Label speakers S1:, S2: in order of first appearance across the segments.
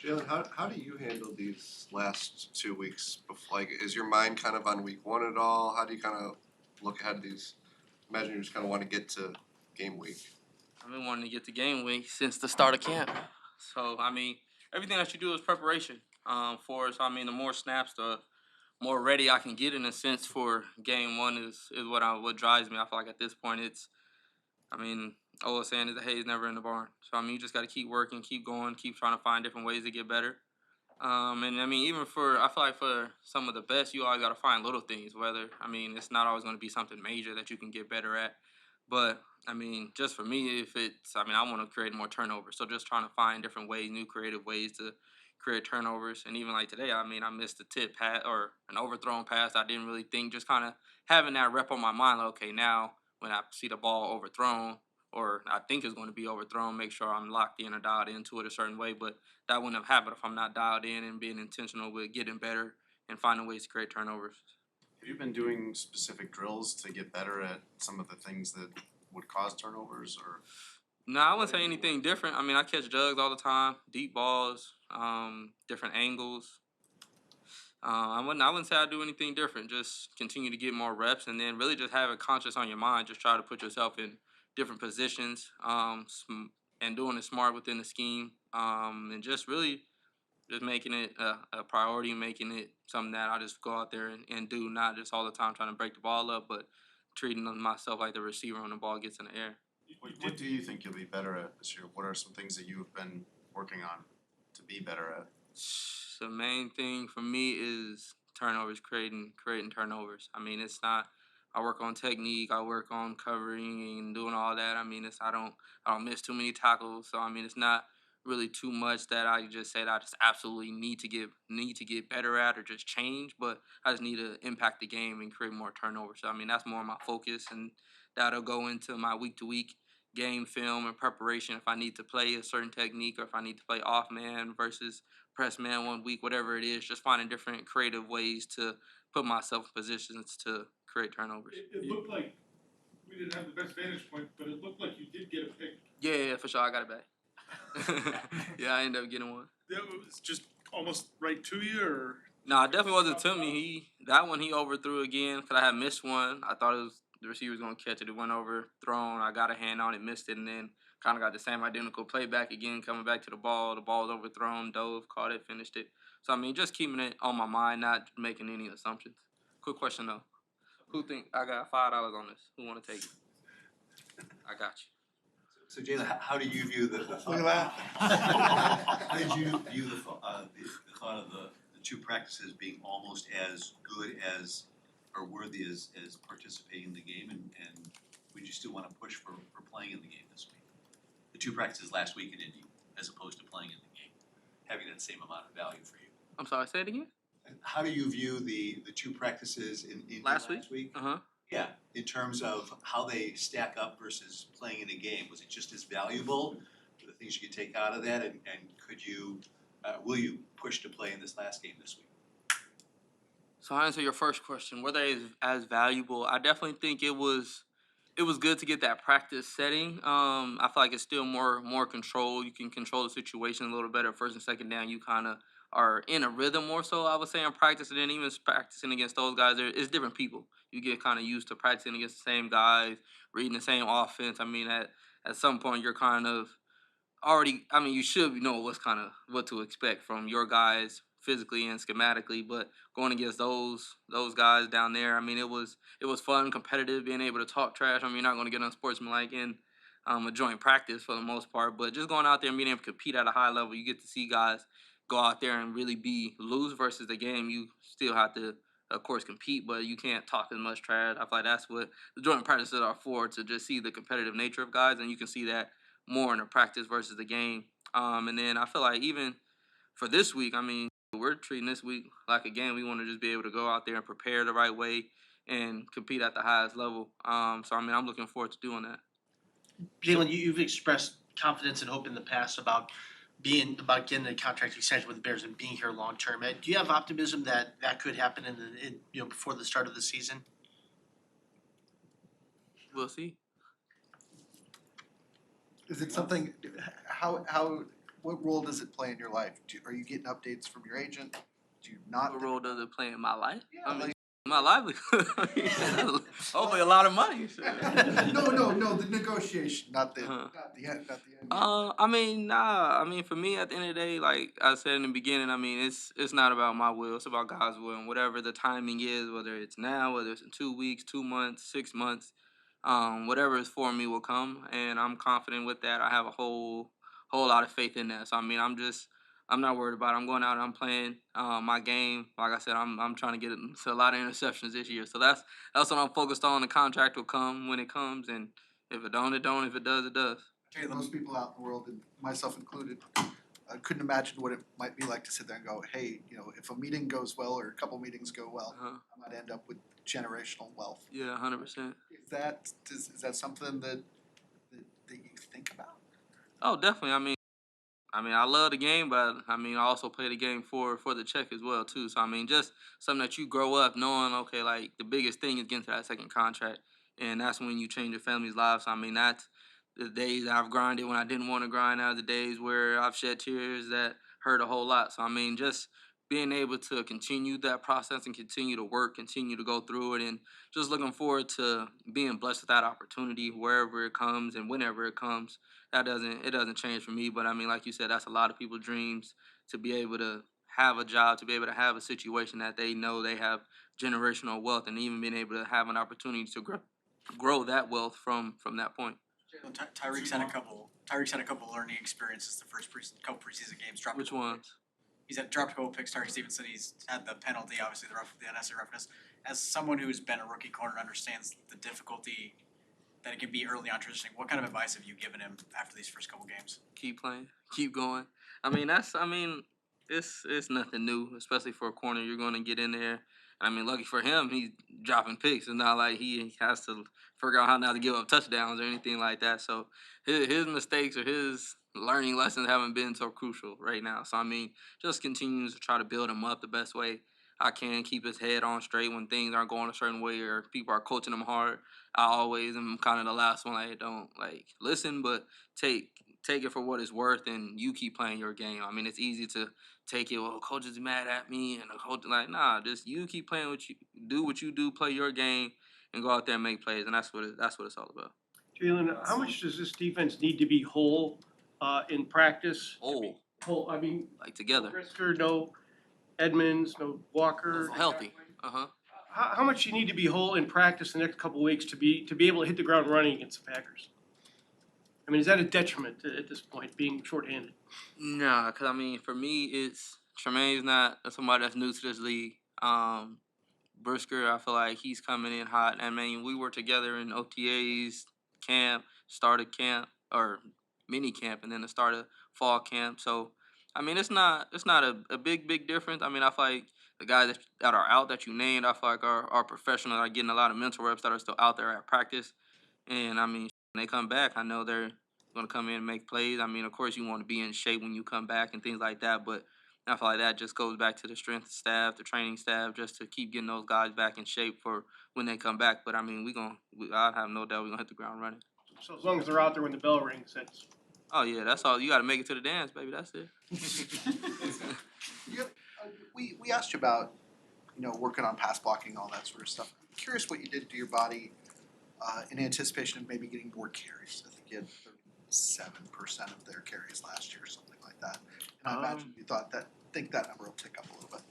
S1: Jaylon, how do you handle these last 2 weeks? Like, is your mind kind of on week one at all? How do you kind of look ahead to these? Imagine you just kind of want to get to game week.
S2: I've been wanting to get to game week since the start of camp. So, I mean, everything that you do is preparation for us. So, I mean, the more snaps, the more ready I can get in a sense for game one is what drives me. I feel like at this point I mean, all I'm saying is the hay is never in the barn. So, I mean, you just got to keep working, keep going, keep trying to find different ways to get better. And I mean, I feel like for some of the best, you always got to find little things. Whether, I mean, it's not always going to be something major that you can get better at. But I mean, just for me, I want to create more turnovers. So just trying to find different ways, new creative ways to create turnovers. And even like today, I mean, I missed a tip pass or an overthrown pass. I didn't really think, just kind of having that rep on my mind. Like, okay, now when I see the ball overthrown, or I think it's going to be overthrown, make sure I'm locked in or dialed into it a certain way. But that wouldn't have happened if I'm not dialed in and being intentional with getting better and finding ways to create turnovers.
S3: Have you been doing specific drills to get better at some of the things that would cause turnovers, or?
S2: No, I wouldn't say anything different. I mean, I catch jugs all the time, deep balls, different angles. I wouldn't say I do anything different. Just continue to get more reps, and then really just have it conscious on your mind. Just try to put yourself in different positions, and doing it smart within the scheme, and just really just making it a priority, making it something that I just go out there and do, not just all the time trying to break the ball up, but treating myself like the receiver when the ball gets in the air.
S3: What do you think you'll be better at this year? What are some things that you have been working on to be better at?
S2: The main thing for me is turnovers, creating turnovers. I mean, it's not. I work on technique. I work on covering and doing all that. I mean, I don't miss too many tackles. So I mean, it's not really too much that I just said I just absolutely need to get better at or just change. But I just need to impact the game and create more turnovers. So I mean, that's more my focus, and that'll go into my week to week game film and preparation. If I need to play a certain technique or if I need to play off man versus press man one week, whatever it is, just finding different creative ways to put myself in positions to create turnovers.
S4: It looked like we didn't have the best vantage point, but it looked like you did get a pick.
S2: Yeah, for sure. I got it back. Yeah, I ended up getting one.
S4: That was just almost right to you, or?
S2: No, it definitely wasn't to me. That one he overthrew again because I had missed one. I thought the receiver was going to catch it. It went overthrown. I got a hand on it, missed it, and then kind of got the same identical play back again, coming back to the ball. The ball was overthrown, dove, caught it, finished it. So, I mean, just keeping it on my mind, not making any assumptions. Quick question, though. Who think I got $5 on this? Who want to take it? I got you.
S5: So Jaylon, how do you view the
S1: Look at that.
S5: how did you view the thought of the two practices being almost as good as or worthy as participating in the game, and would you still want to push for playing in the game this week? The two practices last week in Indy as opposed to playing in the game, having that same amount of value for you.
S2: I'm sorry, say it again?
S5: How do you view the two practices in Indy
S2: Last week? Uh-huh.
S5: Yeah, in terms of how they stack up versus playing in a game, was it just as valuable? The things you could take out of that, and could you, will you push to play in this last game this week?
S2: So I answer your first question. Were they as valuable? I definitely think it was good to get that practice setting. I feel like it's still more control. You can control the situation a little better. First and second down, you kind of are in a rhythm more so, I would say, in practice. And then even practicing against those guys, it's different people. You get kind of used to practicing against the same guys, reading the same offense. I mean, at some point, you're kind of already, I mean, you should know what to expect from your guys physically and schematically, but going against those guys down there, I mean, it was fun, competitive, being able to talk trash. I mean, you're not going to get unsportsmanlike in a joint practice for the most part, but just going out there and being able to compete at a high level, you get to see guys go out there and really lose versus the game. You still have to, of course, compete, but you can't talk as much trash. I feel like that's what the joint practices are for, to just see the competitive nature of guys, and you can see that more in the practice versus the game. And then I feel like even for this week, I mean, we're treating this week like a game. We want to just be able to go out there and prepare the right way and compete at the highest level. So, I mean, I'm looking forward to doing that.
S6: Jaylon, you've expressed confidence and hope in the past about getting the contract extension with the Bears and being here long term. Do you have optimism that could happen before the start of the season?
S2: We'll see.
S1: Is it something? How
S7: what role does it play in your life? Are you getting updates from your agent? Do you not?
S2: What role does it play in my life?
S7: Yeah,
S2: I mean,
S7: like-
S2: my livelihood. I mean, hopefully a lot of money. Shit.
S7: No, the negotiation, not the,
S2: Uh-huh.
S7: not the end.
S2: I mean, nah. I mean, for me, at the end of the day, like I said in the beginning, I mean, it's not about my will. It's about God's will, and whatever the timing is, whether it's now, whether it's in 2 weeks, 2 months, 6 months, whatever is for me will come, and I'm confident with that. I have a whole lot of faith in that. So I mean, I'm not worried about it. I'm going out and I'm playing my game. Like I said, I'm trying to get to a lot of interceptions this year. So that's what I'm focused on. The contract will come when it comes, and if it don't, it don't. If it does, it does.
S7: Most people out in the world, and myself included, couldn't imagine what it might be like to sit there and go, hey, if a meeting goes well or a couple meetings go well,
S2: Uh-huh.
S7: I might end up with generational wealth.
S2: Yeah, 100%.
S7: Is that something that you think about?
S2: Oh, definitely. I mean, I love the game, but I mean, I also play the game for the check as well too. So I mean, just something that you grow up knowing. Okay, like the biggest thing is getting to that second contract, and that's when you change your family's lives. So, I mean, that's the days that I've grinded when I didn't want to grind. Now the days where I've shed tears that hurt a whole lot. So I mean, just being able to continue that process and continue to work, continue to go through it, and just looking forward to being blessed with that opportunity wherever it comes and whenever it comes. It doesn't change for me. But I mean, like you said, that's a lot of people's dreams to be able to have a job, to be able to have a situation that they know they have generational wealth, and even being able to have an opportunity to grow that wealth from that point.
S8: Tyreek's had a couple learning experiences the first couple preseason games.
S2: Which ones?
S8: He's dropped a couple picks. Tyreek Stevenson, he's had the penalty, obviously the unnecessary roughness. As someone who's been a rookie corner and understands the difficulty that it can be early on transitioning, what kind of advice have you given him after these first couple games?
S2: Keep playing, keep going. It's nothing new, especially for a corner. You're going to get in there. I mean, lucky for him, he's dropping picks. It's not like he has to figure out how not to give up touchdowns or anything like that. So his mistakes or his learning lessons haven't been so crucial right now. So I mean, just continues to try to build him up the best way I can, keep his head on straight when things aren't going a certain way or people are coaching him hard. I always am kind of the last one. Like, don't listen, but take it for what it's worth, and you keep playing your game. I mean, it's easy to take it. Well, coach is mad at me, and the coach nah. Just you keep playing what you do, play your game, and go out there and make plays, and that's what it's all about.
S9: Jaylon, how much does this defense need to be whole in practice?
S2: Whole,
S9: I mean,
S2: like together,
S9: Brisker, no Edmonds, no Walker.
S2: healthy.
S9: How much you need to be whole in practice the next couple of weeks to be able to hit the ground running against the Packers? I mean, is that a detriment at this point, being shorthanded?
S2: Nah, cause I mean, for me, it's Tremaine's not somebody that's new to this league. Brisker, I feel like he's coming in hot. I mean, we were together in OTAs camp, started camp or mini camp, and then the start of fall camp. So, I mean, it's not a big difference. I mean, I feel like the guys that are out that you named, I feel like are professional, are getting a lot of mental reps that are still out there at practice. And I mean, when they come back, I know they're going to come in and make plays. I mean, of course, you want to be in shape when you come back and things like that. But I feel like that just goes back to the strength staff, the training staff, just to keep getting those guys back in shape for when they come back. But I mean, I have no doubt we're going to hit the ground running.
S9: So as long as they're out there when the bell rings, that's.
S2: Oh, yeah, that's all. You got to make it to the dance, baby. That's it.
S7: We asked you about, working on pass blocking, all that sort of stuff. I'm curious what you did to your body in anticipation of maybe getting more carries. I think you had 37% of their carries last year, or something like that. And I imagine you think that number will tick up a little bit.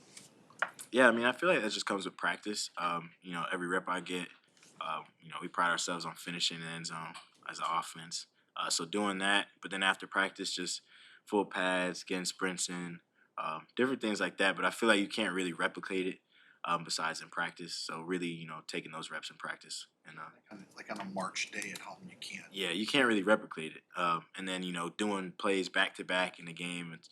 S10: Yeah, I mean, I feel like that just comes with practice. Every rep I get, we pride ourselves on finishing the end zone as an offense. So doing that, but then after practice, just full pads, getting sprints in, different things like that. But I feel like you can't really replicate it besides in practice. So really, taking those reps in practice. And
S7: like on a March day at home, you can't.
S10: Yeah, you can't really replicate it. And then, doing plays back to back in the game. It's,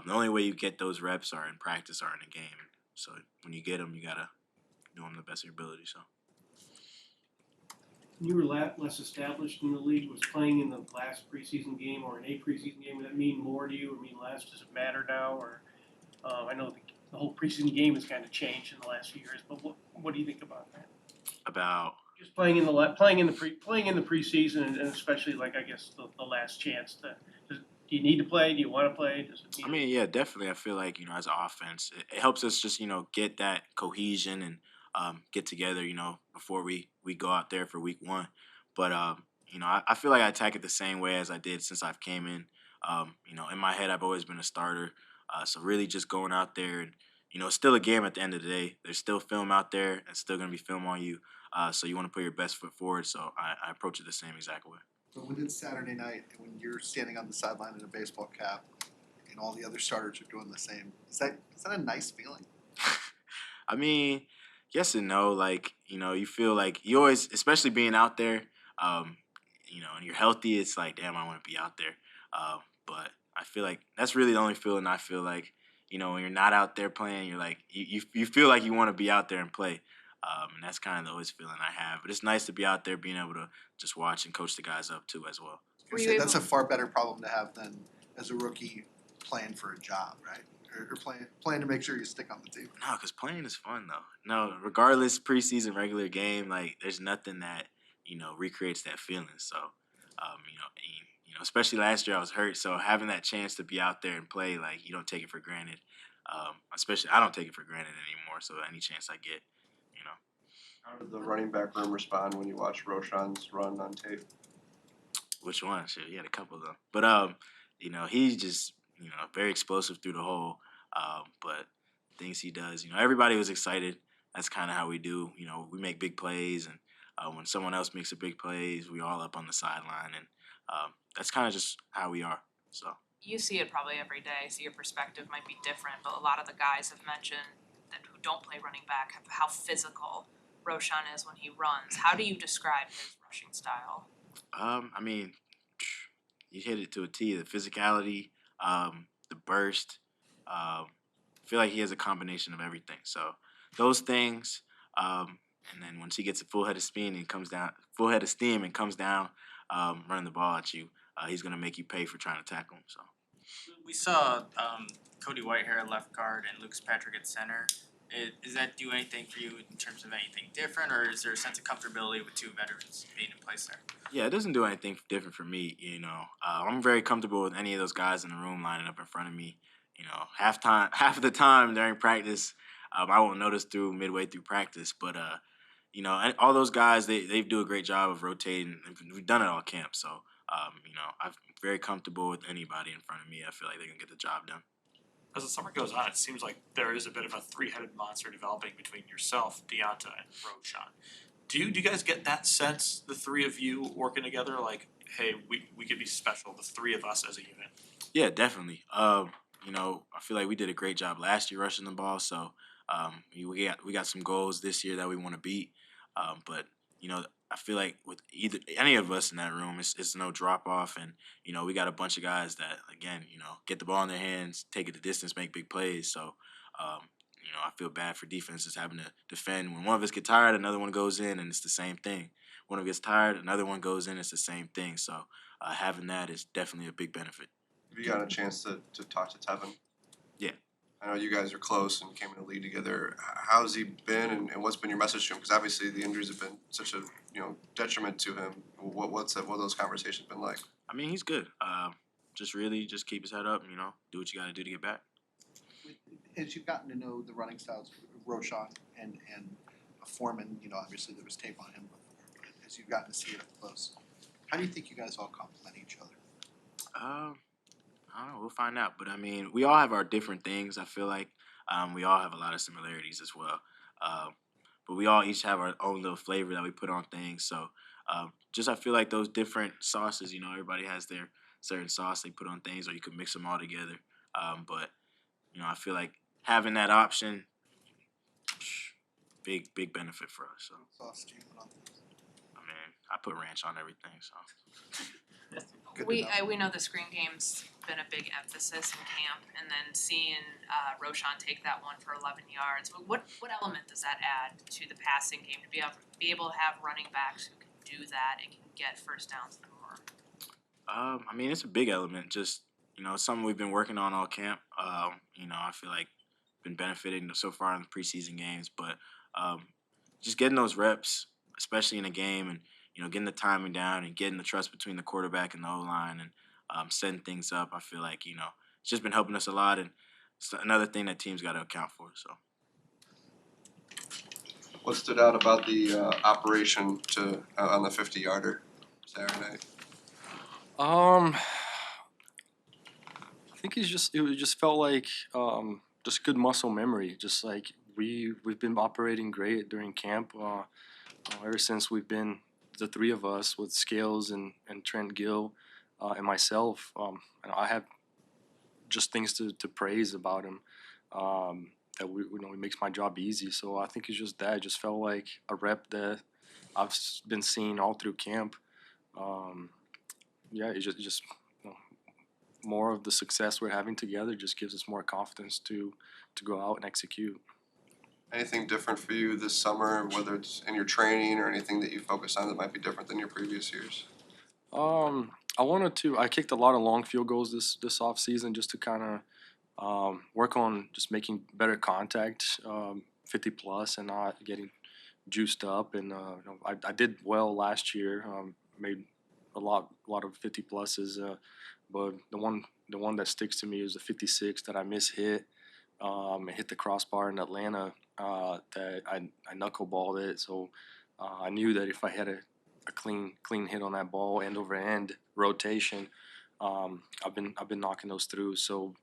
S10: the only way you get those reps are in practice or in the game. So when you get them, you got to do them the best of your ability. So.
S9: You were less established in the league. Was playing in the last preseason game or in a preseason game, would that mean more to you or mean less? Does it matter now? Or I know the whole preseason game has kind of changed in the last few years, but what do you think about that?
S10: About
S9: just playing in the preseason and especially like I guess the last chance to. Do Do you need to play? Do you want to play? Does it need
S10: I mean, yeah, definitely. I feel like, as an offense, it helps us just, get that cohesion and get together, before we go out there for week one. But, I feel like I attack it the same way as I did since I've came in. In my head, I've always been a starter. So really just going out there and, it's still a game at the end of the day. There's still film out there and still going to be film on you. So you want to put your best foot forward. So I approach it the same exact way.
S7: So when it's Saturday night and when you're standing on the sideline in a baseball cap and all the other starters are doing the same, is that a nice feeling?
S10: I mean, yes and no. Like, you feel like you always, especially being out there, and you're healthy, it's like, damn, I want to be out there. But I feel like that's really the only feeling I feel like, when you're not out there playing, you're like, you feel like you want to be out there and play. And that's kind of the always feeling I have. But it's nice to be out there, being able to just watch and coach the guys up too as well.
S7: That's a far better problem to have than as a rookie playing for a job, right? Or playing to make sure you stick on the team.
S10: No, because playing is fun though. No, regardless, preseason, regular game, like there's nothing that recreates that feeling. So, especially last year I was hurt, so having that chance to be out there and play, like you don't take it for granted. Especially I don't take it for granted anymore. So any chance I get,
S1: How did the running back room respond when you watched Roshan's run on tape?
S10: Which one? Shit, he had a couple of them. But he's just very explosive through the hole. But things he does, everybody was excited. That's kind of how we do. We make big plays, and when someone else makes a big plays, we all up on the sideline, and that's kind of just how we are. So
S11: you see it probably every day, so your perspective might be different. But a lot of the guys have mentioned that who don't play running back how physical Roshan is when he runs. How do you describe his rushing style?
S10: I mean, you hit it to a T. The physicality, the burst. I feel like he has a combination of everything. So those things, and then once he gets a full head of steam and comes down, running the ball at you, he's gonna make you pay for trying to tackle him. So
S12: we saw Cody Whitehair at left guard and Lucas Patrick at center. Does that do anything for you in terms of anything different, or is there a sense of comfortability with two veterans being in place there?
S10: Yeah, it doesn't do anything different for me. I'm very comfortable with any of those guys in the room lining up in front of me. Half of the time during practice, I won't notice through midway through practice, but and all those guys they do a great job of rotating. We've done it all camp, so I'm very comfortable with anybody in front of me. I feel like they can get the job done.
S13: As the summer goes on, it seems like there is a bit of a three-headed monster developing between yourself, Deonta, and Roshan. Do you guys get that sense, the three of you working together, like, hey, we could be special, the three of us as a unit?
S10: Yeah, definitely. I feel like we did a great job last year rushing the ball, so we got some goals this year that we want to beat. But I feel like with any of us in that room, it's no drop off, and we got a bunch of guys that again, get the ball in their hands, take it the distance, make big plays. So, I feel bad for defenses having to defend. When one of us get tired, another one goes in, and it's the same thing. One of us gets tired, another one goes in, it's the same thing. So, having that is definitely a big benefit.
S1: Have you got a chance to talk to Tevin?
S10: Yeah.
S1: I know you guys are close and came in the league together. How's he been, and what's been your message to him? Because obviously the injuries have been such a detriment to him. What have those conversations been like?
S10: I mean, he's good. Just keep his head up. Do what you got to do to get back.
S7: As you've gotten to know the running styles of Roshan and Foreman, obviously there was tape on him before, but as you've gotten to see it up close, how do you think you guys all complement each other?
S10: I don't know. We'll find out. But I mean, we all have our different things. I feel like we all have a lot of similarities as well. But we all each have our own little flavor that we put on things. So I feel like those different sauces. Everybody has their certain sauce they put on things, or you could mix them all together. But I feel like having that option, big benefit for us. So
S7: Sauce do you put on things?
S10: I mean, I put ranch on everything. So.
S11: We know the screen game's been a big emphasis in camp, and then seeing Roshan take that one for 11 yards. What element does that add to the passing game to be able to have running backs who can do that and can get first downs more?
S10: I mean, it's a big element. Just something we've been working on all camp. I feel like been benefiting so far in the preseason games, but just getting those reps, especially in a game, and getting the timing down and getting the trust between the quarterback and the O-line, and setting things up. I feel like, it's just been helping us a lot, and it's another thing that teams got to account for. So.
S1: What stood out about the operation on the 50-yarder Saturday night?
S14: I think it just felt like just good muscle memory. Just like we've been operating great during camp ever since we've been the three of us with Scales and Trent Gill and myself. And I have just things to praise about him. That it makes my job easy. So I think it's just that. It just felt like a rep that I've been seeing all through camp. It's just more of the success we're having together just gives us more confidence to go out and execute.
S1: Anything different for you this summer, whether it's in your training or anything that you focus on that might be different than your previous years?
S14: I kicked a lot of long field goals this off season just to kind of work on just making better contact, 50 plus, and not getting juiced up. And I did well last year, made a lot of 50 pluses, but the one that sticks to me is the 56 that I hit. I hit the crossbar in Atlanta that I knuckleballed it. So I knew that if I had a clean hit on that ball, end over end rotation, I've been knocking those through. So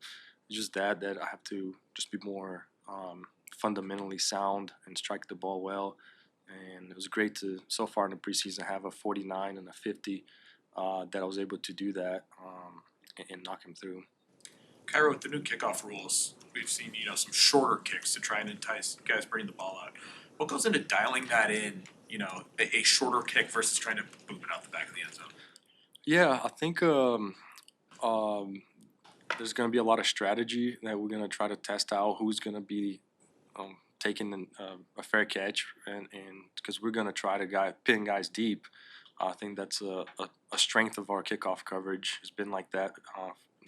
S14: it's just that I have to just be more fundamentally sound and strike the ball well. And it was great to so far in the preseason have a 49 and a 50 that I was able to do that and knock him through.
S13: Cairo, with the new kickoff rules, we've seen some shorter kicks to try and entice guys bringing the ball out. What goes into dialing that in? A shorter kick versus trying to boom it out the back of the end zone.
S14: Yeah, I think there's going to be a lot of strategy that we're going to try to test out. Who's going to be taking a fair catch, and because we're going to try to pin guys deep. I think that's a strength of our kickoff coverage. It's been like that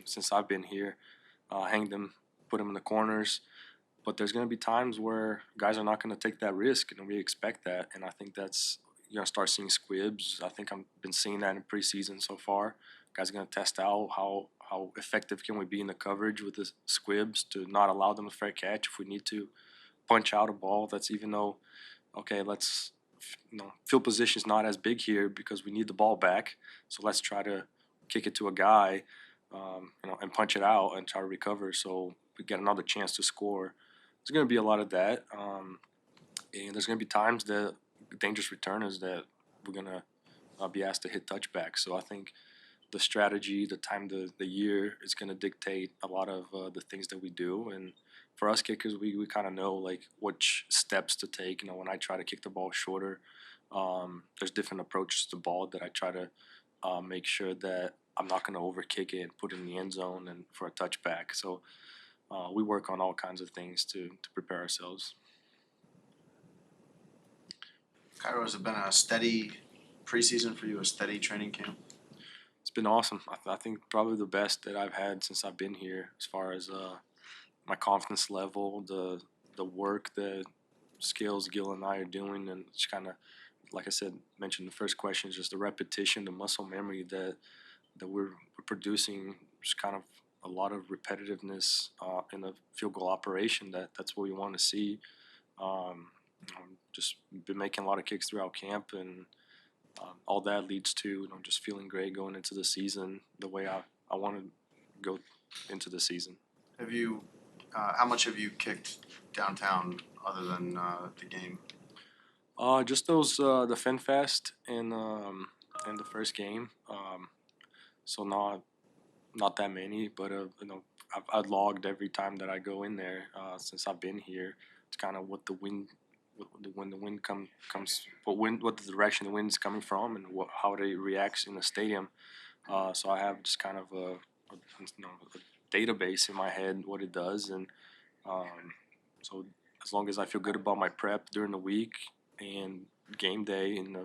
S14: since I've been here. Hang them, put them in the corners. But there's going to be times where guys are not going to take that risk, and we expect that. And I think that's you're going to start seeing squibs. I think I've been seeing that in preseason so far. Guys are going to test out how effective can we be in the coverage with the squibs to not allow them a fair catch if we need to punch out a ball that's even though, okay, let's field position is not as big here because we need the ball back. So let's try to kick it to a guy, and punch it out and try to recover so we get another chance to score. There's going to be a lot of that, and there's going to be times that dangerous returners that we're going to be asked to hit touchbacks. So I think the strategy, the time, the year is going to dictate a lot of the things that we do. And for us kickers, we kind of know like which steps to take. When I try to kick the ball shorter, there's different approaches to the ball that I try to make sure that I'm not going to overkick it and put it in the end zone and for a touchback. So we work on all kinds of things to prepare ourselves.
S3: Cairo, has it been a steady preseason for you, a steady training camp?
S14: It's been awesome. I think probably the best that I've had since I've been here as far as my confidence level, the work that Scales, Gill, and I are doing, and it's kind of, like I said, mentioned the first question, is just the repetition, the muscle memory that we're producing. Just kind of a lot of repetitiveness in the field goal operation. That's what we want to see. Just been making a lot of kicks throughout camp, and all that leads to just feeling great going into the season the way I want to go into the season.
S3: Have you, how much have you kicked downtown other than the game?
S14: Just those the FinFest and the first game. So not that many, but I've logged every time that I go in there since I've been here. It's kind of what the wind. When the wind comes, what the direction the wind's coming from, and how it reacts in the stadium. So I have just kind of a database in my head what it does, and so as long as I feel good about my prep during the week and game day, and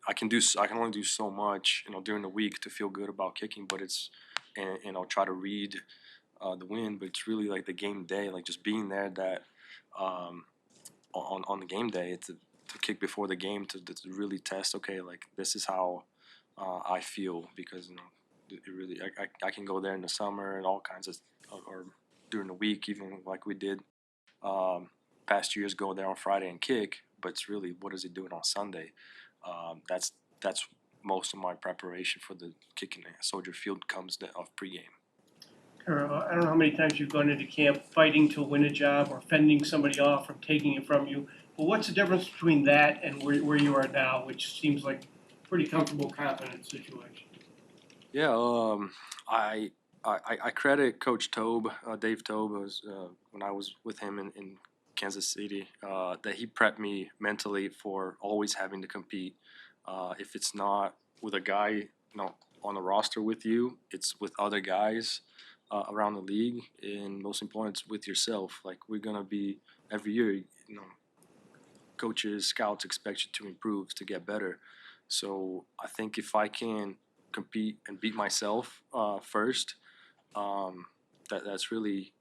S14: I can only do so much during the week to feel good about kicking, but and I'll try to read the wind, but it's really like the game day, like just being there that. On the game day, to kick before the game to really test. Okay, like this is how I feel, because It really, I can go there in the summer and all kinds of, or during the week, even like we did past years, go there on Friday and kick. But it's really, what is he doing on Sunday? That's most of my preparation for the kicking at Soldier Field comes off pregame.
S9: Or, I don't know how many times you've gone into camp fighting to win a job or fending somebody off from taking it from you. But what's the difference between that and where you are now, which seems like a pretty comfortable, confident situation?
S14: Yeah, I credit Coach Tobe, Dave Tobe, was, when I was with him in Kansas City, that he prepped me mentally for always having to compete. If it's not with a guy, on the roster with you, it's with other guys around the league, and most important, it's with yourself. Like, we're gonna be every year, coaches, scouts expect you to improve, to get better. So I think if I can compete and beat myself first, that's really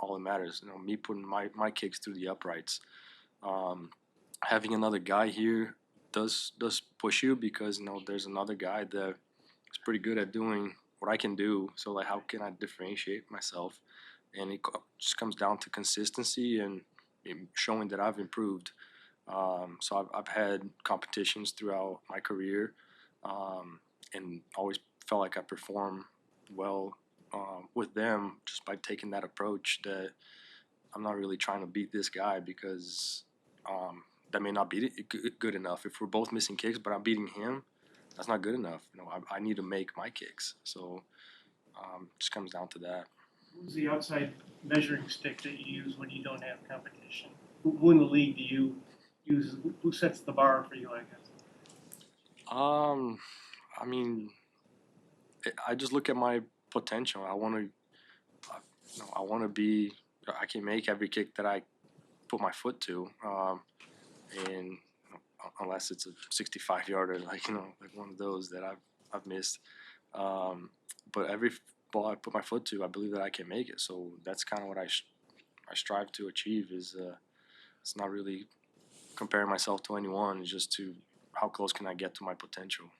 S14: all that matters. Me putting my kicks through the uprights. Having another guy here does push you, because there's another guy that is pretty good at doing what I can do. So, like, how can I differentiate myself? And it just comes down to consistency and showing that I've improved. So I've had competitions throughout my career, and always felt like I perform well with them, just by taking that approach that I'm not really trying to beat this guy, because that may not be good enough. If we're both missing kicks, but I'm beating him, that's not good enough. I need to make my kicks. So just comes down to that.
S9: Who's the outside measuring stick that you use when you don't have competition? Who in the league do you use? Who sets the bar for you, I guess?
S14: I mean, I just look at my potential. I want to be. I can make every kick that I put my foot to, and unless it's a 65-yarder, like one of those that I've missed. But every ball I put my foot to, I believe that I can make it. So that's kind of what I strive to achieve. Is it's not really comparing myself to anyone. It's just to how close can I get to my potential.